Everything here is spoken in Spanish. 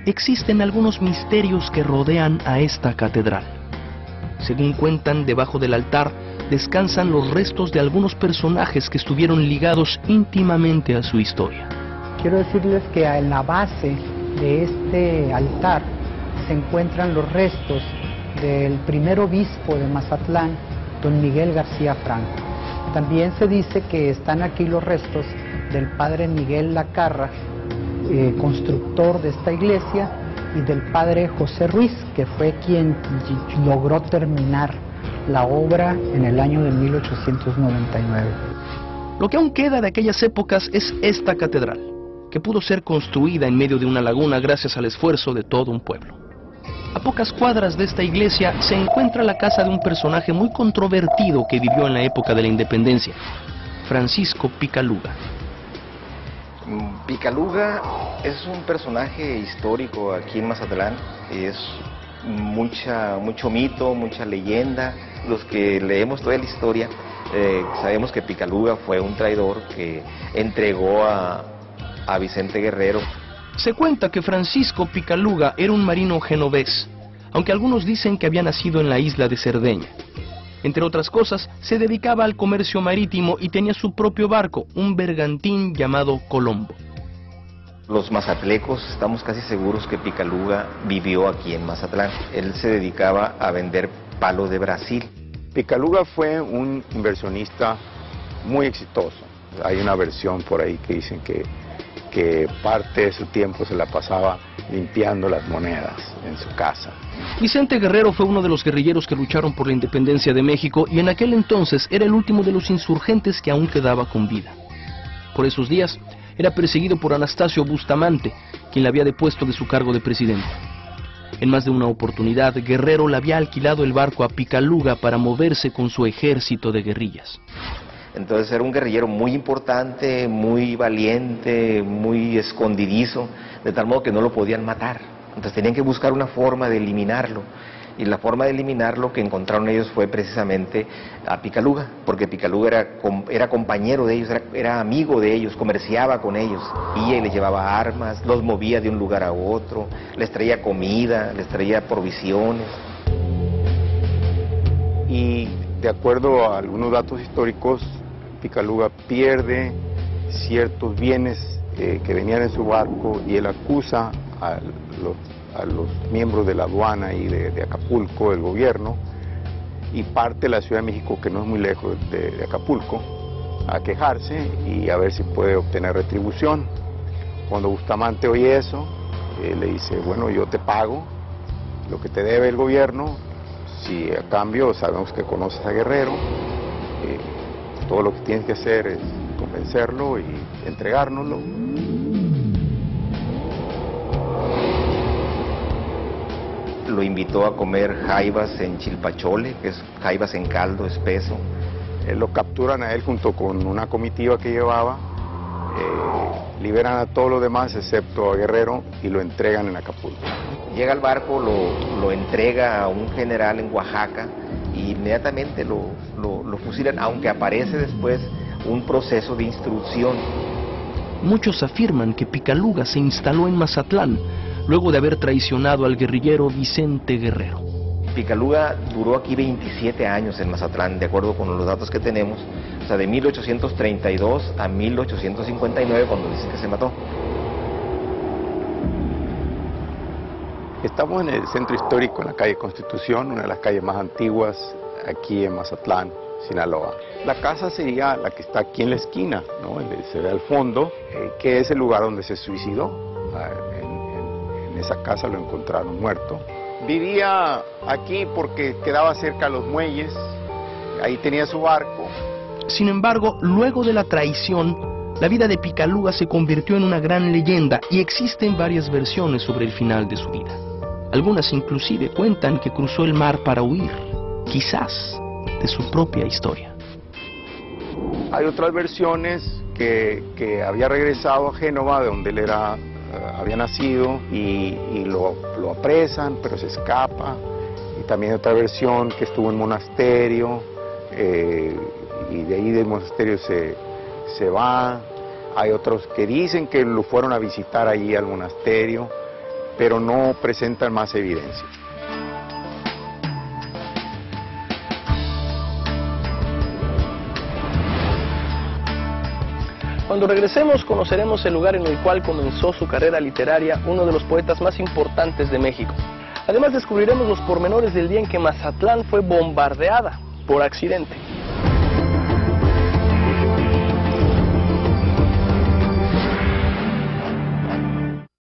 existen algunos misterios que rodean a esta catedral. Según cuentan, debajo del altar descansan los restos de algunos personajes que estuvieron ligados íntimamente a su historia. Quiero decirles que en la base de este altar se encuentran los restos del primer obispo de Mazatlán, don Miguel García Franco. También se dice que están aquí los restos del padre Miguel Lacarra, constructor de esta iglesia, y del padre José Ruiz, que fue quien logró terminar la obra en el año de 1899. Lo que aún queda de aquellas épocas es esta catedral, que pudo ser construida en medio de una laguna gracias al esfuerzo de todo un pueblo. A pocas cuadras de esta iglesia se encuentra la casa de un personaje muy controvertido que vivió en la época de la independencia, Francisco Picaluga. Picaluga es un personaje histórico aquí en Mazatlán, es mucho mito, mucha leyenda. Los que leemos toda la historia sabemos que Picaluga fue un traidor que entregó a Vicente Guerrero. Se cuenta que Francisco Picaluga era un marino genovés, aunque algunos dicen que había nacido en la isla de Cerdeña. Entre otras cosas, se dedicaba al comercio marítimo y tenía su propio barco, un bergantín llamado Colombo. Los mazatlecos estamos casi seguros que Picaluga vivió aquí en Mazatlán. Él se dedicaba a vender palos de Brasil. Picaluga fue un inversionista muy exitoso. Hay una versión por ahí que dicen que parte de su tiempo se la pasaba limpiando las monedas en su casa. Vicente Guerrero fue uno de los guerrilleros que lucharon por la independencia de México y en aquel entonces era el último de los insurgentes que aún quedaba con vida. Por esos días era perseguido por Anastasio Bustamante, quien le había depuesto de su cargo de presidente. En más de una oportunidad, Guerrero le había alquilado el barco a Picaluga para moverse con su ejército de guerrillas. Entonces era un guerrillero muy importante, muy valiente, muy escondidizo, de tal modo que no lo podían matar. Entonces tenían que buscar una forma de eliminarlo. Y la forma de eliminarlo que encontraron ellos fue precisamente a Picaluga, porque Picaluga era compañero de ellos, era amigo de ellos, comerciaba con ellos, y les llevaba armas, los movía de un lugar a otro, les traía comida, les traía provisiones. Y de acuerdo a algunos datos históricos, Picaluga pierde ciertos bienes que venían en su barco y él acusa a los miembros de la aduana y de Acapulco, del gobierno, y parte de la Ciudad de México, que no es muy lejos de Acapulco, a quejarse y a ver si puede obtener retribución. Cuando Bustamante oye eso, le dice, bueno, yo te pago lo que te debe el gobierno, si a cambio sabemos que conoces a Guerrero, todo lo que tienes que hacer es convencerlo y entregárnoslo. Lo invitó a comer jaivas en chilpachole, que es jaivas en caldo espeso. Lo capturan a él junto con una comitiva que llevaba, liberan a todos los demás excepto a Guerrero y lo entregan en Acapulco. Llega al barco, lo entrega a un general en Oaxaca y inmediatamente lo fusilan, aunque aparece después un proceso de instrucción. Muchos afirman que Picaluga se instaló en Mazatlán luego de haber traicionado al guerrillero Vicente Guerrero. Picaluga duró aquí 27 años en Mazatlán, de acuerdo con los datos que tenemos, o sea, de 1832 a 1859, cuando dicen que se mató. Estamos en el centro histórico, en la calle Constitución, una de las calles más antiguas aquí en Mazatlán, Sinaloa. La casa sería la que está aquí en la esquina, ¿no? Se ve al fondo, que es el lugar donde se suicidó. En esa casa lo encontraron muerto. Vivía aquí porque quedaba cerca de los muelles, ahí tenía su barco. Sin embargo, luego de la traición, la vida de Picaluga se convirtió en una gran leyenda y existen varias versiones sobre el final de su vida. Algunas inclusive cuentan que cruzó el mar para huir, quizás, de su propia historia. Hay otras versiones que había regresado a Génova, de donde él había nacido, y lo apresan, pero se escapa. Y también otra versión que estuvo en monasterio, y de ahí del monasterio se va. Hay otros que dicen que lo fueron a visitar allí al monasterio, pero no presentan más evidencia. Cuando regresemos conoceremos el lugar en el cual comenzó su carrera literaria uno de los poetas más importantes de México. Además descubriremos los pormenores del día en que Mazatlán fue bombardeada por accidente.